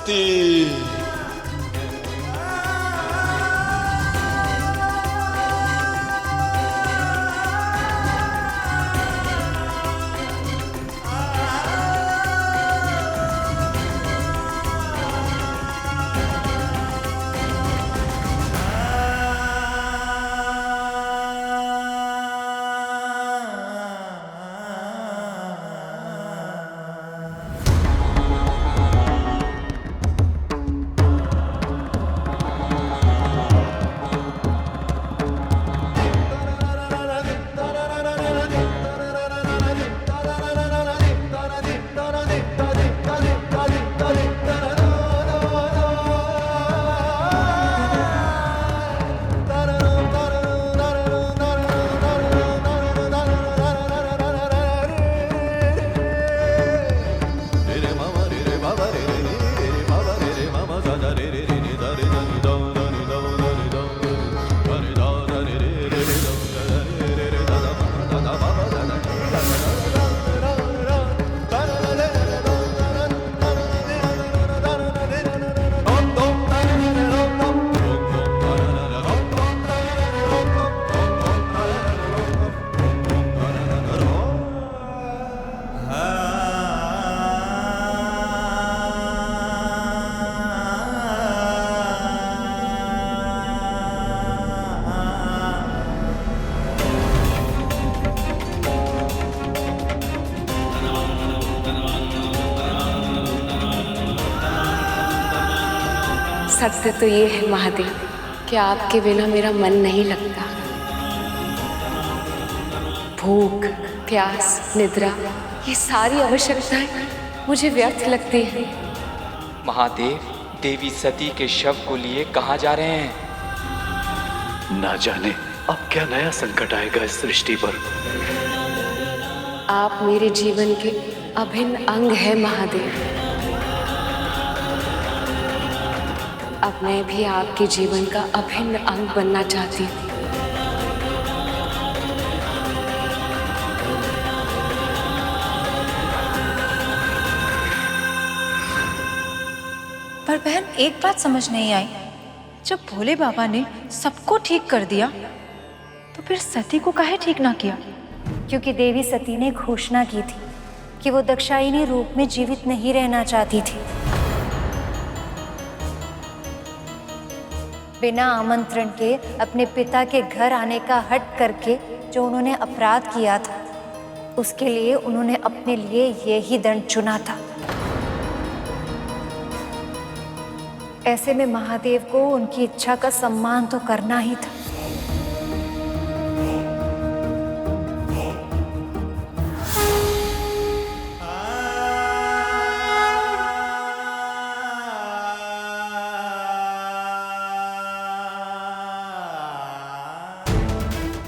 सती। सत्य तो ये है महादेव कि आपके बिना मेरा मन नहीं लगता। भूख, प्यास, निद्रा, ये सारी आवश्यकताएं मुझे व्यर्थ लगती हैं। महादेव, देवी सती के शव को लिए कहाँ जा रहे हैं? ना जाने अब क्या नया संकट आएगा इस सृष्टि पर। आप मेरे जीवन के अभिन्न अंग है महादेव। अब मैं भी आपके जीवन का अभिन्न अंग बनना चाहती हूँ। पर बहन, एक बात समझ नहीं आई, जब भोले बाबा ने सबको ठीक कर दिया तो फिर सती को काहे ठीक ना किया? क्योंकि देवी सती ने घोषणा की थी कि वो दाक्षायणी रूप में जीवित नहीं रहना चाहती थी। बिना आमंत्रण के अपने पिता के घर आने का हट करके जो उन्होंने अपराध किया था, उसके लिए उन्होंने अपने लिए यही दंड चुना था। ऐसे में महादेव को उनकी इच्छा का सम्मान तो करना ही था।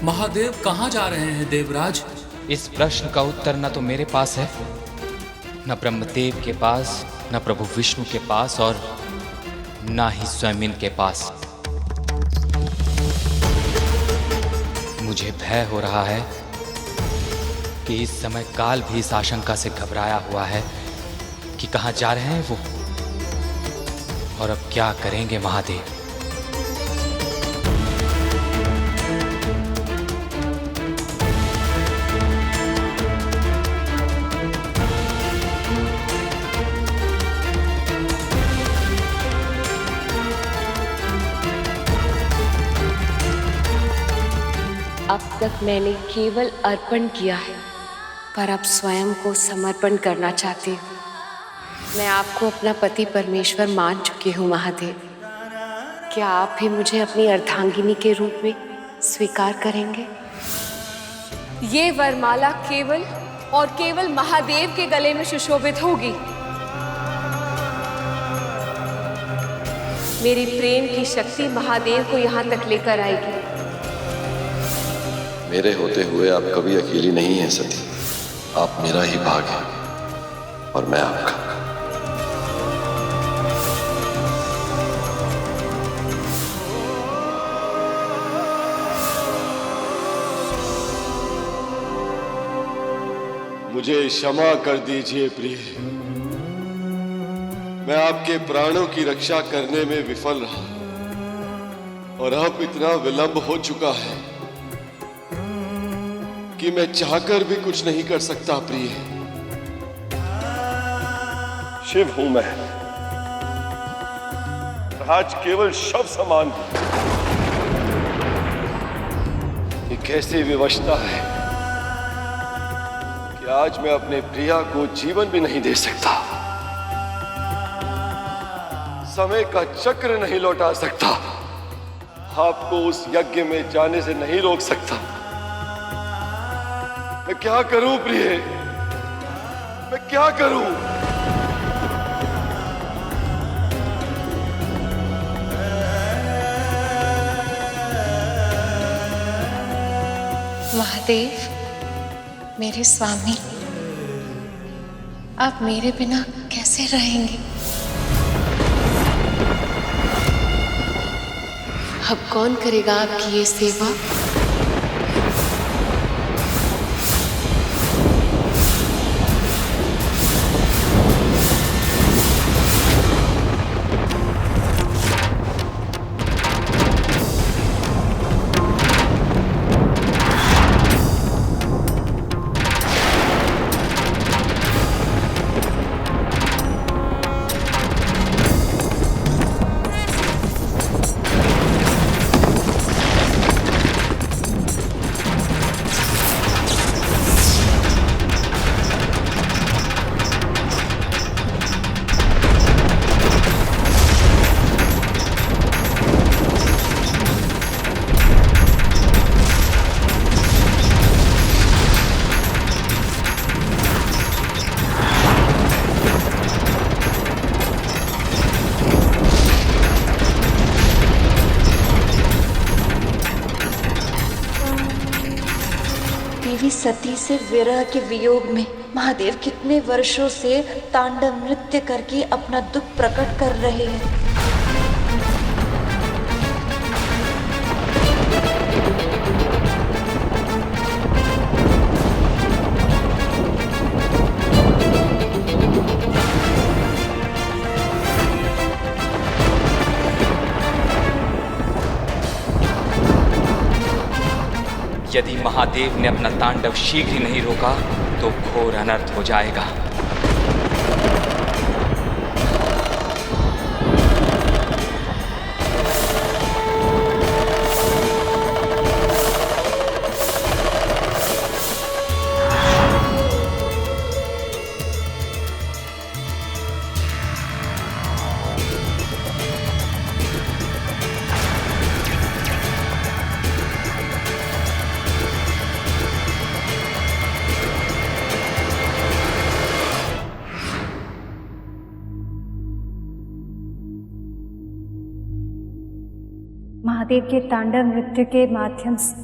महादेव कहाँ जा रहे हैं देवराज? इस प्रश्न का उत्तर न तो मेरे पास है, न ब्रह्मदेव के पास, न प्रभु विष्णु के पास, और न ही स्वयं इनके पास। मुझे भय हो रहा है कि इस समय काल भी इस आशंका से घबराया हुआ है कि कहाँ जा रहे हैं वो और अब क्या करेंगे महादेव। अब तक मैंने केवल अर्पण किया है, पर अब स्वयं को समर्पण करना चाहती हूँ। मैं आपको अपना पति परमेश्वर मान चुकी हूँ महादेव। क्या आप भी मुझे अपनी अर्धांगिनी के रूप में स्वीकार करेंगे? ये वरमाला केवल और केवल महादेव के गले में सुशोभित होगी। मेरी प्रेम की शक्ति महादेव को यहाँ तक लेकर आएगी। मेरे होते हुए आप कभी अकेली नहीं हैं सती। आप मेरा ही भाग है और मैं आपका। मुझे क्षमा कर दीजिए प्रिय, मैं आपके प्राणों की रक्षा करने में विफल रहा और अब इतना विलंब हो चुका है कि मैं चाहकर भी कुछ नहीं कर सकता। प्रिय, शिव हूं मैं, आज केवल शव समान हूं। ये कैसी विवशता है कि आज मैं अपने प्रिया को जीवन भी नहीं दे सकता, समय का चक्र नहीं लौटा सकता, आपको उस यज्ञ में जाने से नहीं रोक सकता। मैं क्या करूं प्रिय, मैं क्या करूं? महादेव, मेरे स्वामी, आप मेरे बिना कैसे रहेंगे? अब कौन करेगा आपकी ये सेवा? देवी सती से विरह के वियोग में महादेव कितने वर्षों से तांडव नृत्य करके अपना दुख प्रकट कर रहे हैं। यदि महादेव ने अपना तांडव शीघ्र ही नहीं रोका तो घोर अनर्थ हो जाएगा। महादेव के तांडव नृत्य के माध्यम से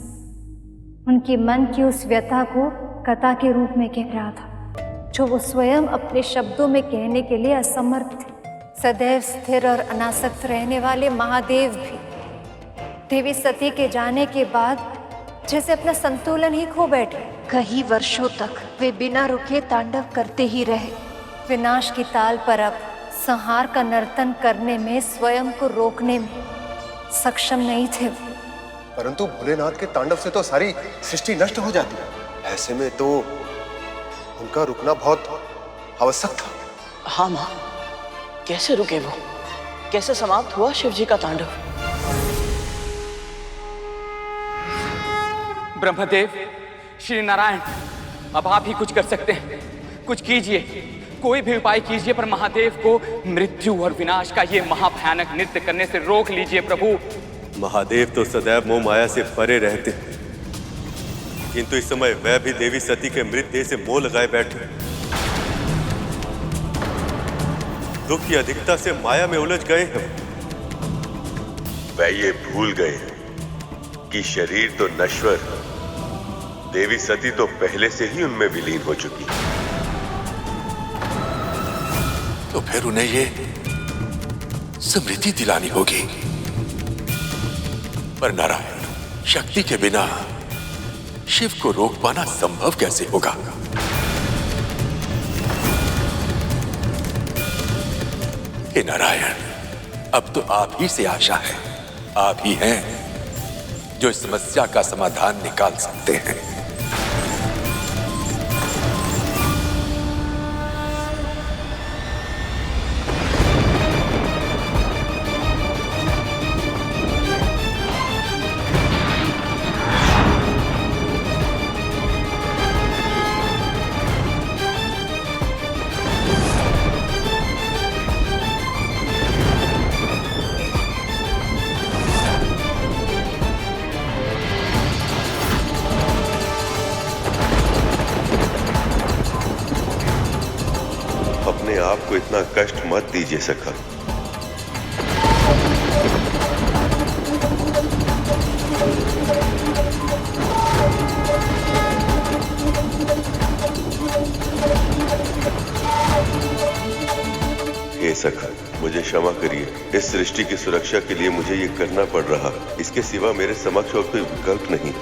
उनकी मन की उस व्यथा को कथा के रूप में कह रहा था, जो वो स्वयं अपने शब्दों में कहने के लिए असमर्थ थे। सदैव स्थिर और अनासक्त रहने वाले महादेव भी देवी सती के जाने के बाद जैसे अपना संतुलन ही खो बैठे। कई वर्षों तक वे बिना रुके तांडव करते ही रहे। विनाश की ताल पर अब संहार का नर्तन करने में, स्वयं को रोकने में सक्षम नहीं थे। परंतु भोलेनाथ के तांडव से तो सारी सृष्टि नष्ट हो जाती है। ऐसे में तो उनका रुकना बहुत आवश्यक था। हाँ माँ, कैसे रुके वो? कैसे समाप्त हुआ शिव जी का तांडव? ब्रह्मदेव, श्री नारायण, अब आप ही कुछ कर सकते हैं। कुछ कीजिए, कोई भी उपाय कीजिए, पर महादेव को मृत्यु और विनाश का ये महाभयानक नृत्य करने से रोक लीजिए प्रभु। महादेव तो सदैव मोह माया से परे रहते, किंतु इस समय वह भी देवी सती के मृतदेह से मोह लगाए बैठे। दुख की अधिकता से माया में उलझ गए हैं। वह ये भूल गए कि शरीर तो नश्वर, देवी सती तो पहले से ही उनमें विलीन हो चुकी। तो फिर उन्हें ये स्मृति दिलानी होगी। पर नारायण, शक्ति के बिना शिव को रोक पाना संभव कैसे होगा? हे नारायण, अब तो आप ही से आशा है। आप ही हैं जो इस समस्या का समाधान निकाल सकते हैं। अपने आप को इतना कष्ट मत दीजिए सखा। हे सखा, मुझे क्षमा करिए। इस सृष्टि की सुरक्षा के लिए मुझे ये करना पड़ रहा। इसके सिवा मेरे समक्ष और कोई विकल्प नहीं।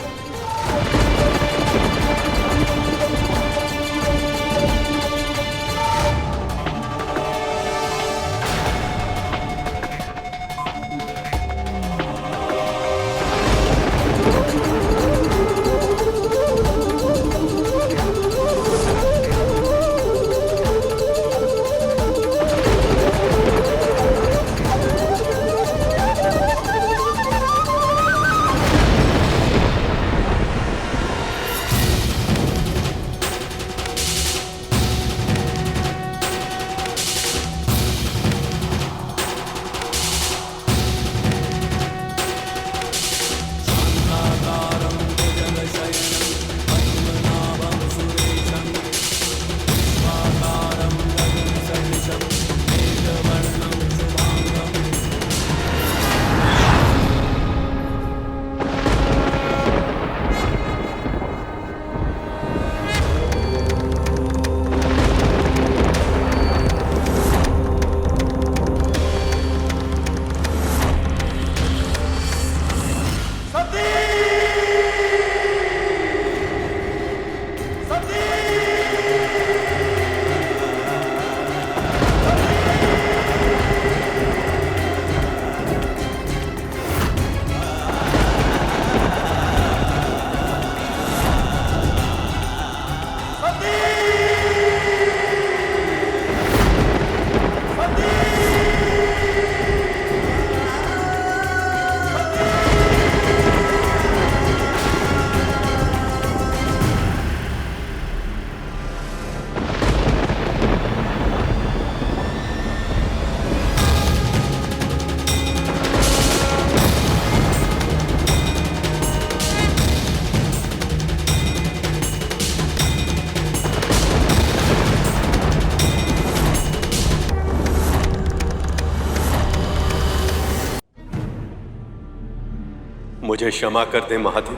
मुझे क्षमा कर दें महादेव।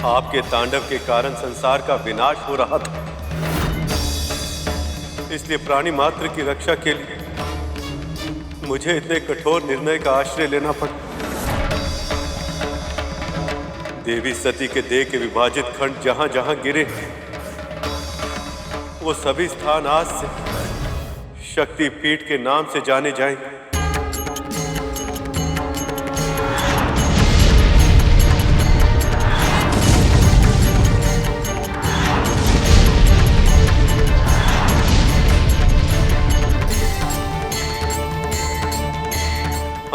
आपके तांडव के कारण संसार का विनाश हो रहा था, इसलिए प्राणी मात्र की रक्षा के लिए मुझे इतने कठोर निर्णय का आश्रय लेना पड़ा। देवी सती के देह के विभाजित खंड जहां जहां गिरे, वो सभी स्थान आज से शक्ति पीठ के नाम से जाने जाएंगे।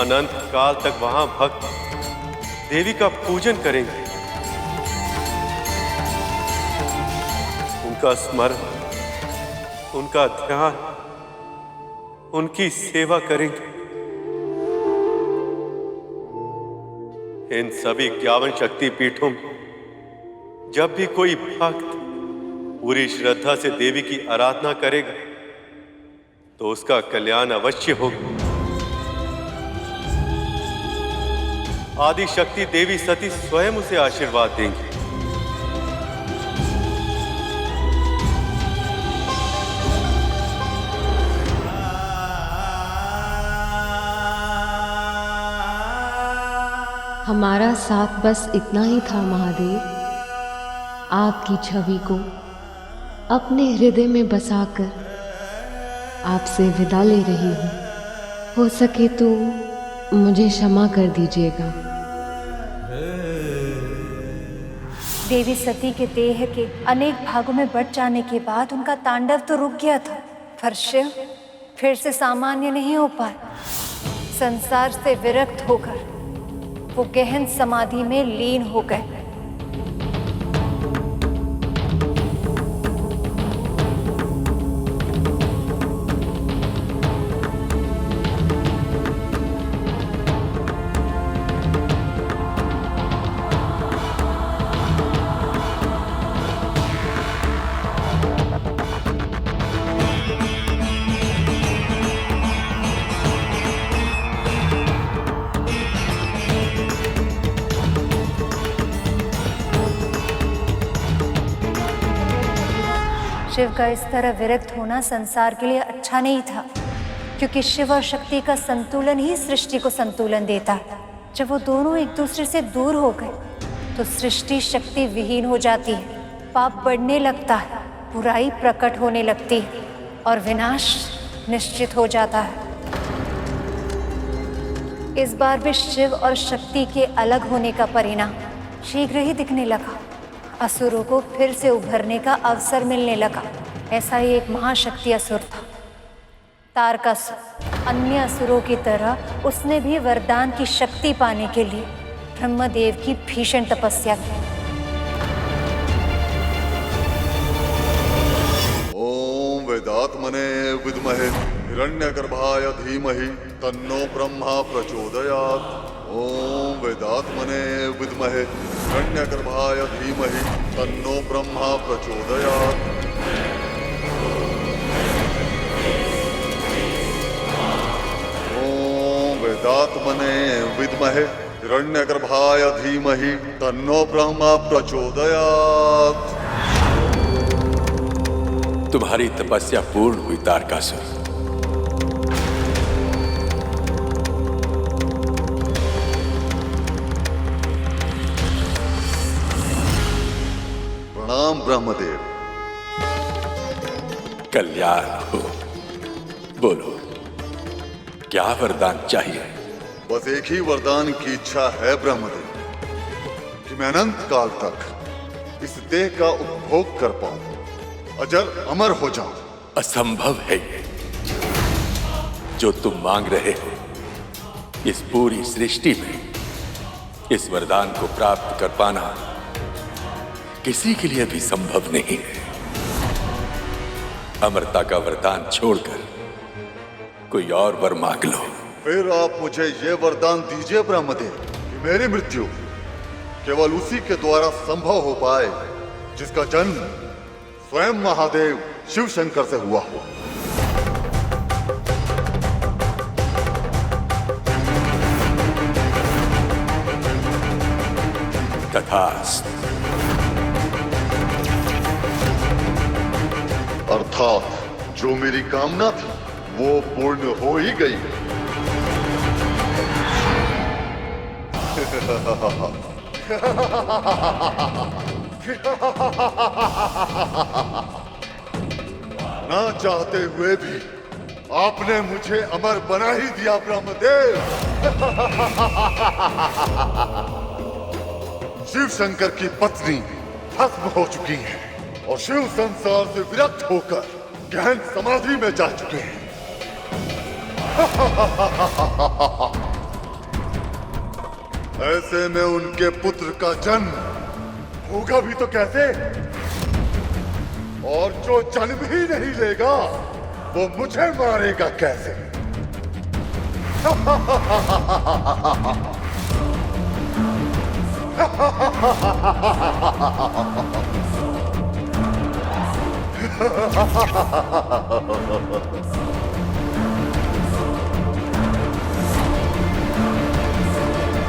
अनंत काल तक वहां भक्त देवी का पूजन करेंगे, उनका स्मरण, उनका ध्यान, उनकी सेवा करेंगे। इन सभी 51 शक्ति पीठों में जब भी कोई भक्त पूरी श्रद्धा से देवी की आराधना करेगा तो उसका कल्याण अवश्य होगा। आदि शक्ति देवी सती स्वयं उसे आशीर्वाद देंगी। हमारा साथ बस इतना ही था महादेव। आपकी छवि को अपने हृदय में बसाकर आपसे विदा ले रही हूँ। हो सके तो मुझे क्षमा कर दीजिएगा। देवी सती के देह के अनेक भागों में बट जाने के बाद उनका तांडव तो रुक गया था, पर शिव फिर से सामान्य नहीं हो पाए। संसार से विरक्त होकर वो गहन समाधि में लीन हो गए। शिव का इस तरह विरक्त होना संसार के लिए अच्छा नहीं था, क्योंकि शिव और शक्ति का संतुलन ही सृष्टि को संतुलन देता है। जब वो दोनों एक दूसरे से दूर हो गए तो सृष्टि शक्ति विहीन हो जाती है, पाप बढ़ने लगता है, बुराई प्रकट होने लगती है और विनाश निश्चित हो जाता है। इस बार भी शिव और शक्ति के अलग होने का परिणाम शीघ्र ही दिखने लगा। असुरों को फिर से उभरने का अवसर मिलने लगा। ऐसा ही एक महाशक्ति असुर था, तारकासुर। अन्य असुरों की तरह उसने भी वरदान की शक्ति पाने के लिए ब्रह्मदेव की भीषण तपस्या की। ओम वेदात्मने विद्महे हिरण्यगर्भाय धीमहि तन्नो ब्रह्मा प्रचोदयात्। ओम वेदात्मने विद्महे हिरण्यगर्भाय धीमहि तन्नो ब्रह्मा प्रचोदयात्। ओम वेदात्मने विद्महे हिरण्यगर्भाय धीमहि तन्नो ब्रह्मा प्रचोदयात्। तुम्हारी तपस्या पूर्ण हुई तारकासुर। प्रणाम ब्रह्मदेव। कल्याण हो। बोलो, क्या वरदान चाहिए? बस एक ही वरदान की इच्छा है ब्रह्मदेव, कि मैं अनंत काल तक इस देह का उपभोग कर पाऊं, अजर अमर हो जाऊं। असंभव है ये जो तुम मांग रहे हो। इस पूरी सृष्टि में इस वरदान को प्राप्त कर पाना किसी के लिए भी संभव नहीं है। अमरता का वरदान छोड़कर कोई और वर मांग लो। फिर आप मुझे ये वरदान दीजिए ब्रह्मदेव, कि मेरी मृत्यु केवल उसी के द्वारा संभव हो पाए जिसका जन्म स्वयं महादेव शिव शंकर से हुआ हो। तथास्तु। अर्थात जो मेरी कामना थी वो पूर्ण हो ही गई। ना चाहते हुए भी आपने मुझे अमर बना ही दिया ब्रह्मदेव। शिव शंकर की पत्नी भस्म हो चुकी है और शिव संसार से विरक्त होकर गहन समाधि में जा चुके हैं। ऐसे में उनके पुत्र का जन्म होगा भी तो कैसे? और जो जन्म ही नहीं लेगा वो मुझे मारेगा कैसे?